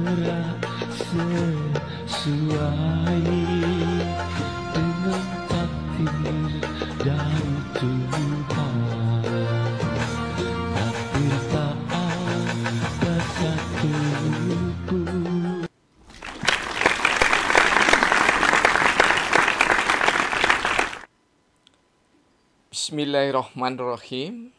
bergerak sesuai dengan takdir dari Tuhan. Takdir tak ada satupun. Bismillahirrahmanirrahim.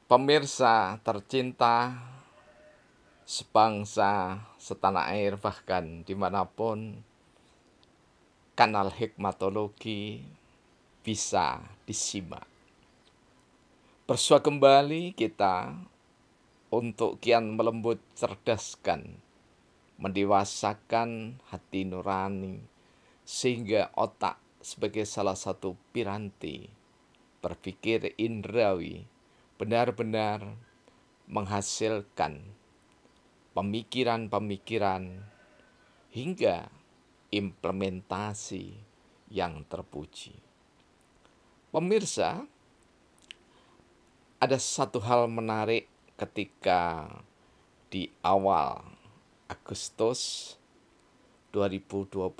Pemirsa tercinta sebangsa, setanah air, bahkan dimanapun kanal Hikmatologi bisa disimak. Bersua kembali kita untuk kian melembut cerdaskan, mendewasakan hati nurani, sehingga otak sebagai salah satu piranti berpikir indrawi benar-benar menghasilkan pemikiran-pemikiran hingga implementasi yang terpuji. Pemirsa, ada satu hal menarik ketika di awal Agustus 2022,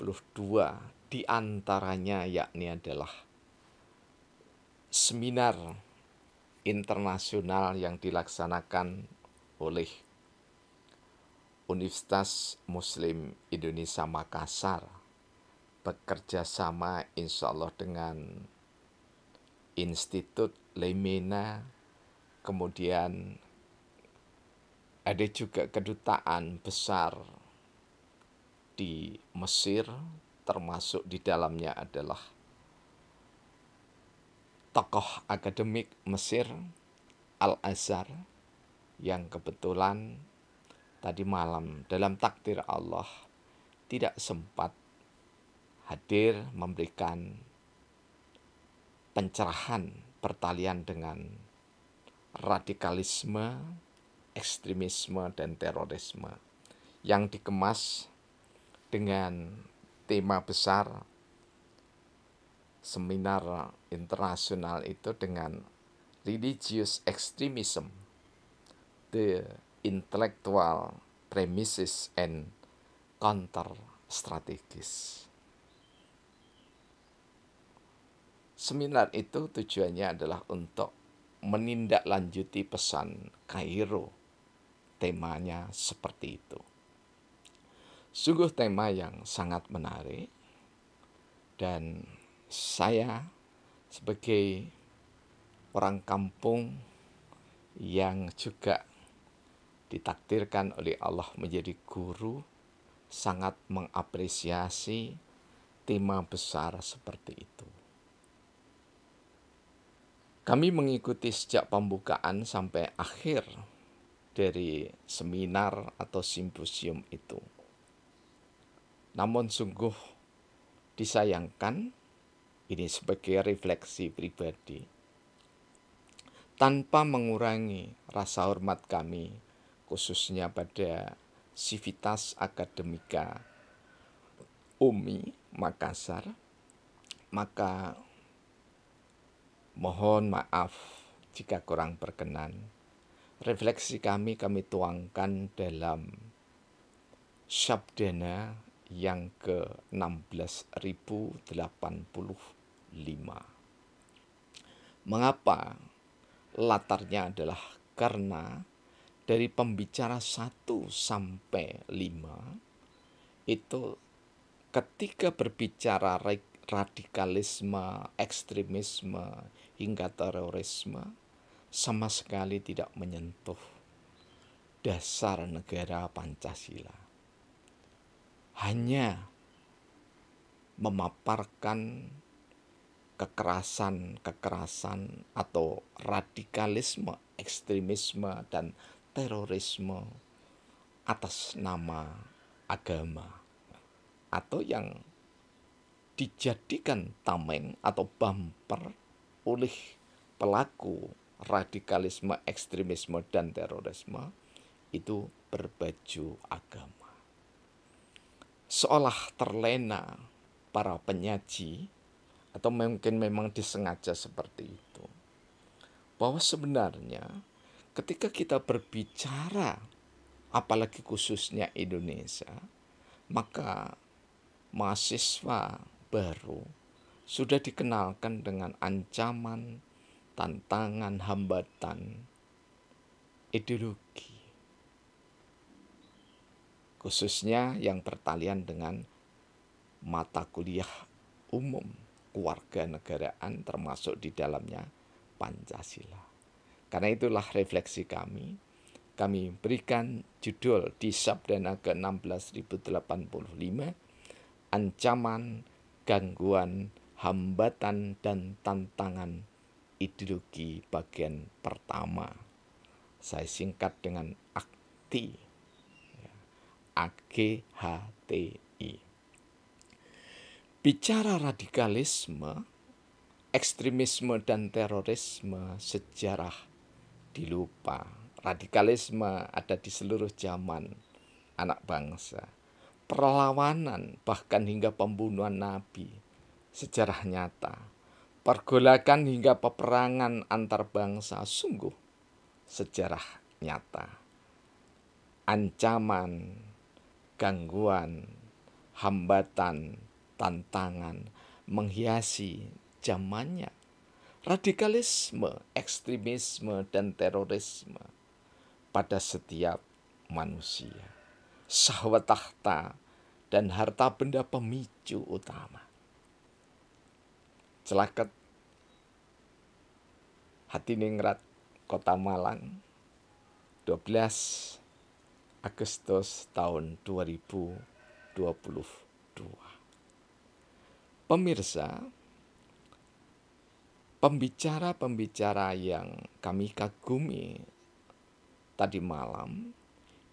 di antaranya yakni adalah seminar internasional yang dilaksanakan oleh Universitas Muslim Indonesia Makassar bekerja sama insya Allah dengan Institut Lemena, kemudian ada juga kedutaan besar di Mesir, termasuk di dalamnya adalah tokoh akademik Mesir, Al-Azhar, yang kebetulan tadi malam dalam takdir Allah tidak sempat hadir memberikan pencerahan pertalian dengan radikalisme, ekstremisme, dan terorisme yang dikemas dengan tema besar seminar internasional itu dengan Religious Extremism, the Intellectual Premises and Counter Strategies. Seminar itu tujuannya adalah untuk menindaklanjuti pesan Kairo. Temanya seperti itu. Sungguh tema yang sangat menarik, dan saya sebagai orang kampung yang juga ditakdirkan oleh Allah menjadi guru sangat mengapresiasi tema besar seperti itu. Kami mengikuti sejak pembukaan sampai akhir dari seminar atau simposium itu. Namun sungguh disayangkan, ini sebagai refleksi pribadi, tanpa mengurangi rasa hormat kami, khususnya pada Civitas Akademika UMI Makassar, maka mohon maaf jika kurang berkenan. Refleksi kami tuangkan dalam Syabdana yang ke-16.085. Mengapa? Latarnya adalah karena dari pembicara 1 sampai 5 itu ketika berbicara radikalisme, ekstremisme, hingga terorisme, sama sekali tidak menyentuh dasar negara Pancasila. Hanya memaparkan kekerasan atau radikalisme, ekstremisme, dan terorisme atas nama agama, atau yang dijadikan tameng atau bumper oleh pelaku radikalisme, ekstremisme, dan terorisme itu berbaju agama. Seolah terlena para penyaji, atau mungkin memang disengaja seperti itu, bahwa sebenarnya ketika kita berbicara apalagi khususnya Indonesia, maka mahasiswa baru sudah dikenalkan dengan ancaman, tantangan, hambatan, ideologi. Khususnya yang bertalian dengan mata kuliah umum kewarganegaraan termasuk di dalamnya Pancasila. Karena itulah refleksi kami berikan judul di Sabdana ke-16.085, ancaman, gangguan, hambatan, dan tantangan ideologi bagian pertama. Saya singkat dengan AGHTI. AGHTI. Bicara radikalisme, ekstremisme, dan terorisme, sejarah dilupa. Radikalisme ada di seluruh zaman anak bangsa. Perlawanan bahkan hingga pembunuhan nabi, sejarah nyata. Pergolakan hingga peperangan antar bangsa, sungguh sejarah nyata. Ancaman, gangguan, hambatan, tantangan menghiasi zamannya. Radikalisme, ekstremisme, dan terorisme pada setiap manusia. Syahwat tahta dan harta benda pemicu utama. Celaket Hadiningrat, Kota Malang, 12 Agustus tahun 2022. Pemirsa, pembicara-pembicara yang kami kagumi tadi malam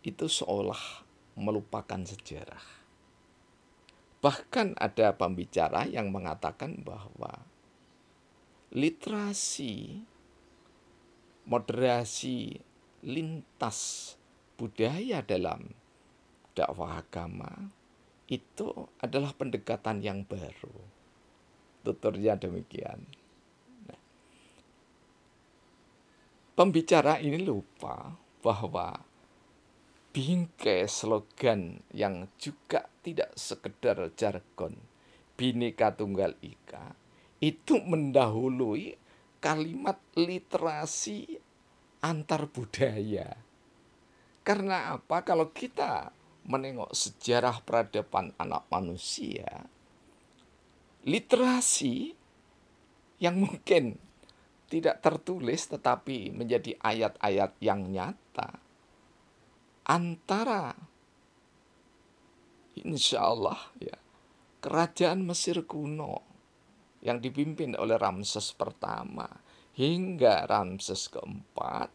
itu seolah melupakan sejarah. Bahkan ada pembicara yang mengatakan bahwa literasi, moderasi, lintas budaya dalam dakwah agama itu adalah pendekatan yang baru. Tuturnya demikian. Nah, pembicara ini lupa bahwa bingkai slogan yang juga tidak sekedar jargon, Bhinneka Tunggal Ika, itu mendahului kalimat literasi antar budaya. Karena apa? Kalau kita menengok sejarah peradaban anak manusia, literasi yang mungkin tidak tertulis tetapi menjadi ayat-ayat yang nyata antara insya Allah ya, kerajaan Mesir kuno yang dipimpin oleh Ramses pertama hingga Ramses keempat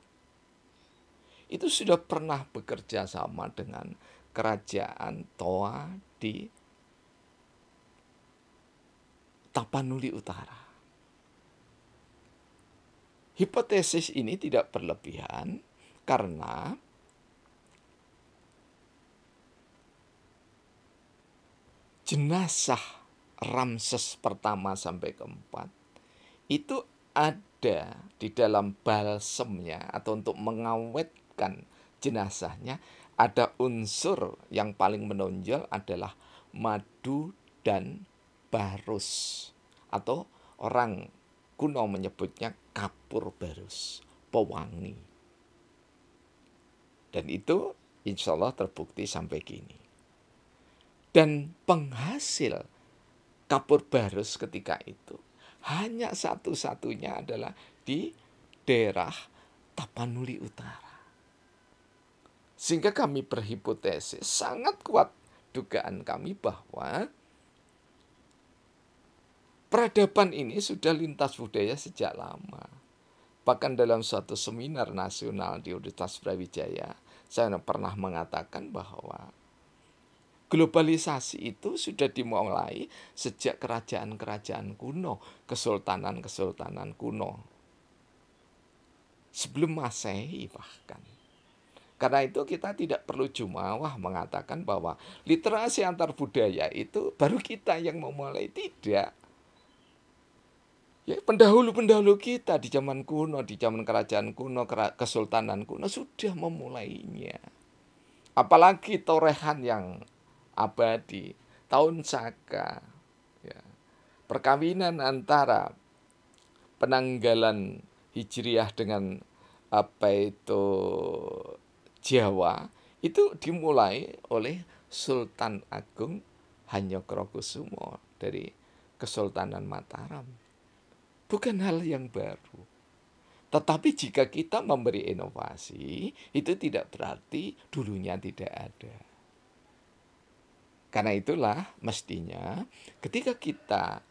itu sudah pernah bekerja sama dengan kerajaan Toa di Tapanuli Utara. Hipotesis ini tidak berlebihan karena jenazah Ramses pertama sampai keempat itu ada di dalam balsemnya atau untuk mengawetkan jenazahnya. Ada unsur yang paling menonjol adalah madu dan barus, atau orang kuno menyebutnya kapur barus, pewangi. Dan itu insya Allah terbukti sampai kini. Dan penghasil kapur barus ketika itu hanya satu-satunya adalah di daerah Tapanuli Utara. Sehingga kami berhipotesis, sangat kuat dugaan kami bahwa peradaban ini sudah lintas budaya sejak lama. Bahkan dalam suatu seminar nasional di Universitas Brawijaya, saya pernah mengatakan bahwa globalisasi itu sudah dimulai sejak kerajaan-kerajaan kuno, kesultanan-kesultanan kuno. Sebelum Masehi bahkan. Karena itu kita tidak perlu jumawah mengatakan bahwa literasi antar budaya itu baru kita yang memulai. Tidak. Ya, pendahulu-pendahulu kita di zaman kuno, di zaman kerajaan kuno, kesultanan kuno sudah memulainya. apalagi torehan yang abadi, tahun Saka, ya, perkawinan antara penanggalan Hijriah dengan apa itu Jawa itu dimulai oleh Sultan Agung Hanyokrokusumo dari Kesultanan Mataram. Bukan hal yang baru. Tetapi jika kita memberi inovasi, itu tidak berarti dulunya tidak ada. Karena itulah mestinya ketika kita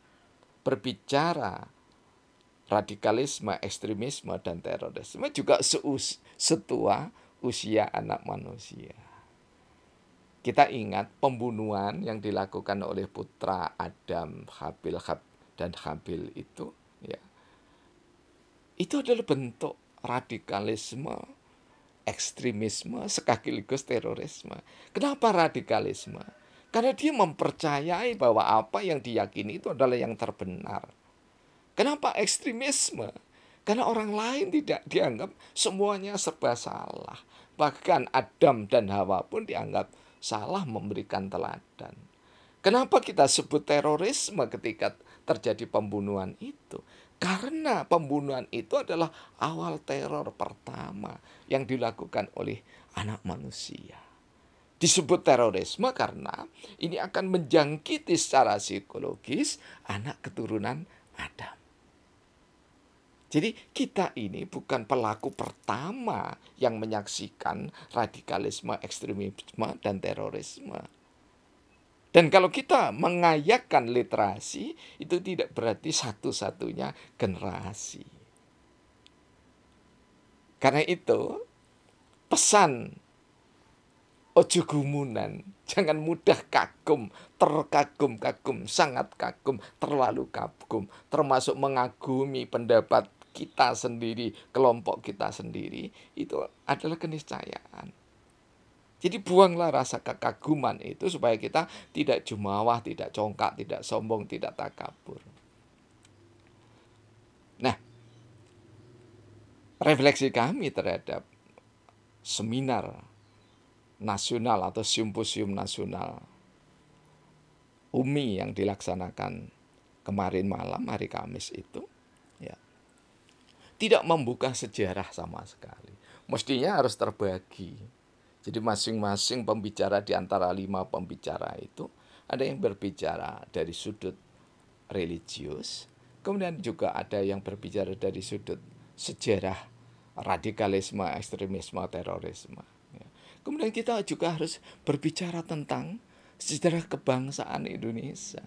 berbicara radikalisme, ekstremisme, dan terorisme juga setua usia anak manusia. Kita ingat pembunuhan yang dilakukan oleh putra Adam, Habil dan Habil itu, ya, itu adalah bentuk radikalisme, ekstremisme, sekaligus terorisme. Kenapa radikalisme? Karena dia mempercayai bahwa apa yang diyakini itu adalah yang terbenar. Kenapa ekstremisme? Karena orang lain tidak dianggap semuanya serba salah. Bahkan Adam dan Hawa pun dianggap salah memberikan teladan. Kenapa kita sebut terorisme ketika terjadi pembunuhan itu? Karena pembunuhan itu adalah awal teror pertama yang dilakukan oleh anak manusia. Disebut terorisme karena ini akan menjangkiti secara psikologis anak keturunan Adam. Jadi kita ini bukan pelaku pertama yang menyaksikan radikalisme, ekstremisme, dan terorisme. Dan kalau kita mengayakkan literasi, itu tidak berarti satu-satunya generasi. Karena itu, pesan ojo gumunan, jangan mudah kagum, terkagum-kagum, sangat kagum, terlalu kagum, termasuk mengagumi pendapat kita sendiri, kelompok kita sendiri, itu adalah keniscayaan. Jadi buanglah rasa kekaguman itu supaya kita tidak jumawah, tidak congkak, tidak sombong, tidak takabur. Nah, refleksi kami terhadap seminar nasional atau simposium nasional UMI yang dilaksanakan kemarin malam, hari Kamis itu, ya, tidak membuka sejarah sama sekali. Mestinya harus terbagi. Jadi masing-masing pembicara di antara 5 pembicara itu ada yang berbicara dari sudut religius, kemudian juga ada yang berbicara dari sudut sejarah radikalisme, ekstremisme, terorisme. Kemudian kita juga harus berbicara tentang sejarah kebangsaan Indonesia.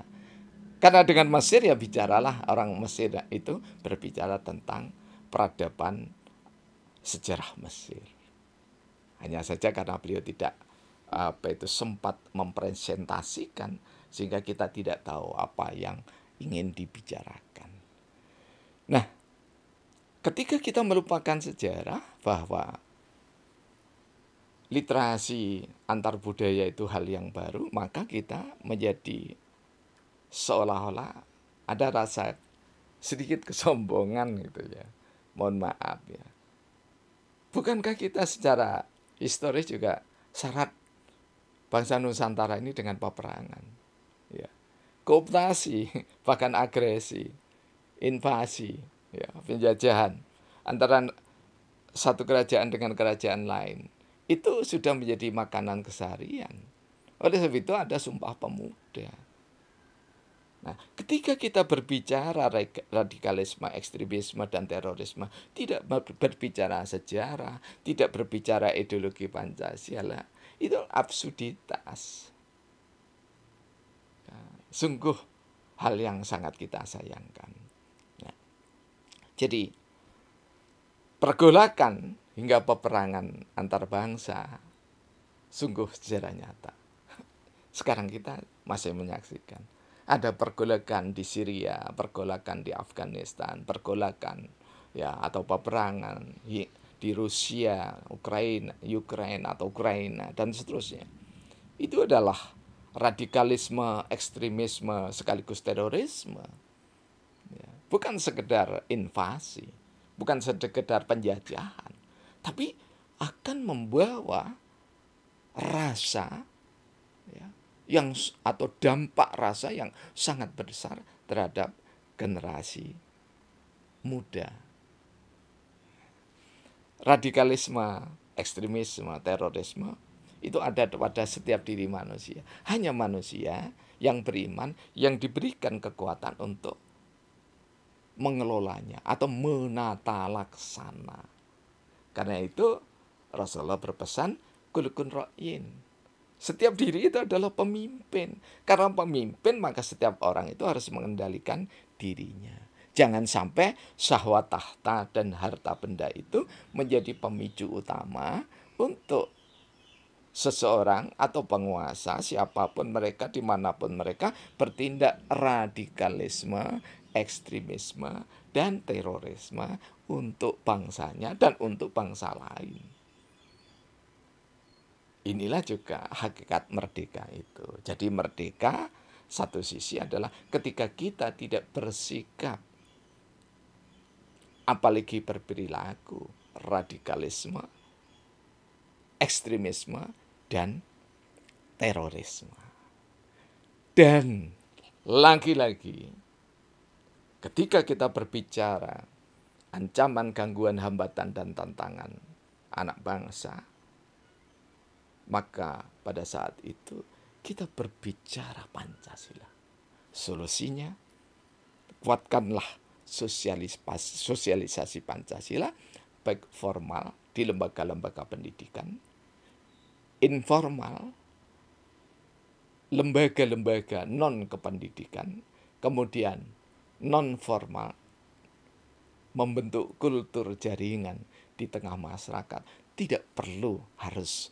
Karena dengan Mesir ya bicaralah orang Mesir itu berbicara tentang peradaban sejarah Mesir. Hanya saja karena beliau tidak sempat mempresentasikan sehingga kita tidak tahu apa yang ingin dibicarakan. Nah, ketika kita melupakan sejarah bahwa literasi antar budaya itu hal yang baru, maka kita menjadi seolah-olah ada rasa sedikit kesombongan gitu ya. Mohon maaf ya. Bukankah kita secara historis juga syarat bangsa Nusantara ini dengan peperangan, ya, kooptasi, bahkan agresi, invasi, ya, penjajahan antara satu kerajaan dengan kerajaan lain itu sudah menjadi makanan keseharian. Oleh sebab itu ada Sumpah Pemuda. Nah, ketika kita berbicara radikalisme, ekstremisme, dan terorisme, tidak berbicara sejarah, tidak berbicara ideologi Pancasila, itu absurditas. Nah, sungguh hal yang sangat kita sayangkan. Nah, jadi, pergolakan hingga peperangan antar bangsa, sungguh sejarah nyata. Sekarang kita masih menyaksikan. Ada pergolakan di Syria, pergolakan di Afghanistan, pergolakan ya atau peperangan di Rusia, Ukraina atau Ukraina dan seterusnya. Itu adalah radikalisme, ekstremisme sekaligus terorisme. Ya, bukan sekedar invasi, bukan sekedar penjajahan, tapi akan membawa rasa ya, atau dampak rasa yang sangat besar terhadap generasi muda. Radikalisme, ekstremisme, terorisme itu ada pada setiap diri manusia. Hanya manusia yang beriman yang diberikan kekuatan untuk mengelolanya atau menata laksana. Karena itu Rasulullah berpesan, kulukun ra'in. Setiap diri itu adalah pemimpin. Karena pemimpin maka setiap orang itu harus mengendalikan dirinya. Jangan sampai syahwat tahta dan harta benda itu menjadi pemicu utama untuk seseorang atau penguasa, siapapun mereka, dimanapun mereka, bertindak radikalisme, ekstremisme, dan terorisme untuk bangsanya dan untuk bangsa lain. Inilah juga hakikat merdeka itu. Jadi merdeka satu sisi adalah ketika kita tidak bersikap, apalagi berperilaku radikalisme, ekstremisme, dan terorisme. Dan lagi-lagi ketika kita berbicara ancaman, gangguan, hambatan, dan tantangan anak bangsa, maka pada saat itu kita berbicara Pancasila. Solusinya, kuatkanlah sosialisasi Pancasila, baik formal di lembaga-lembaga pendidikan, informal, lembaga-lembaga non-kependidikan, kemudian non-formal, membentuk kultur jaringan di tengah masyarakat. Tidak perlu harus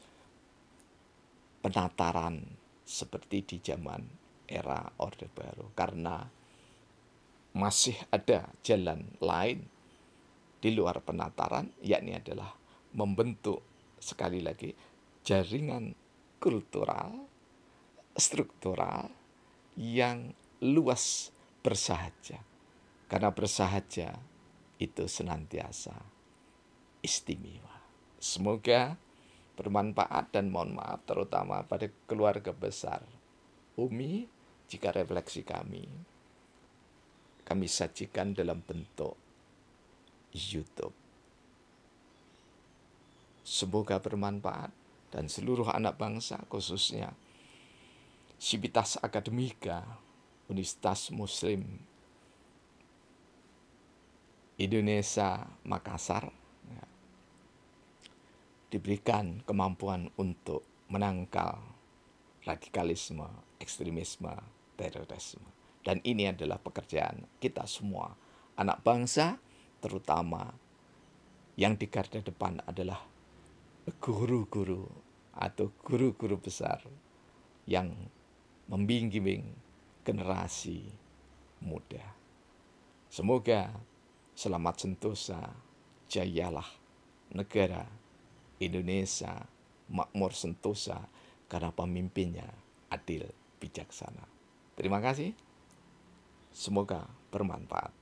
penataran seperti di zaman era Orde Baru, karena masih ada jalan lain di luar penataran, yakni adalah membentuk sekali lagi jaringan kultural, struktural yang luas bersahaja. Karena bersahaja itu senantiasa istimewa. Semoga bermanfaat dan mohon maaf terutama pada keluarga besar Umi jika refleksi kami sajikan dalam bentuk YouTube. Semoga bermanfaat dan seluruh anak bangsa, khususnya Sivitas Akademika Universitas Muslim Indonesia Makassar, ya, diberikan kemampuan untuk menangkal radikalisme, ekstremisme, terorisme. Dan ini adalah pekerjaan kita semua, anak bangsa, terutama yang di garda depan adalah guru-guru atau guru-guru besar yang membimbing generasi muda. Semoga selamat sentosa, jayalah negara Indonesia, makmur sentosa karena pemimpinnya adil bijaksana. Terima kasih. Semoga bermanfaat.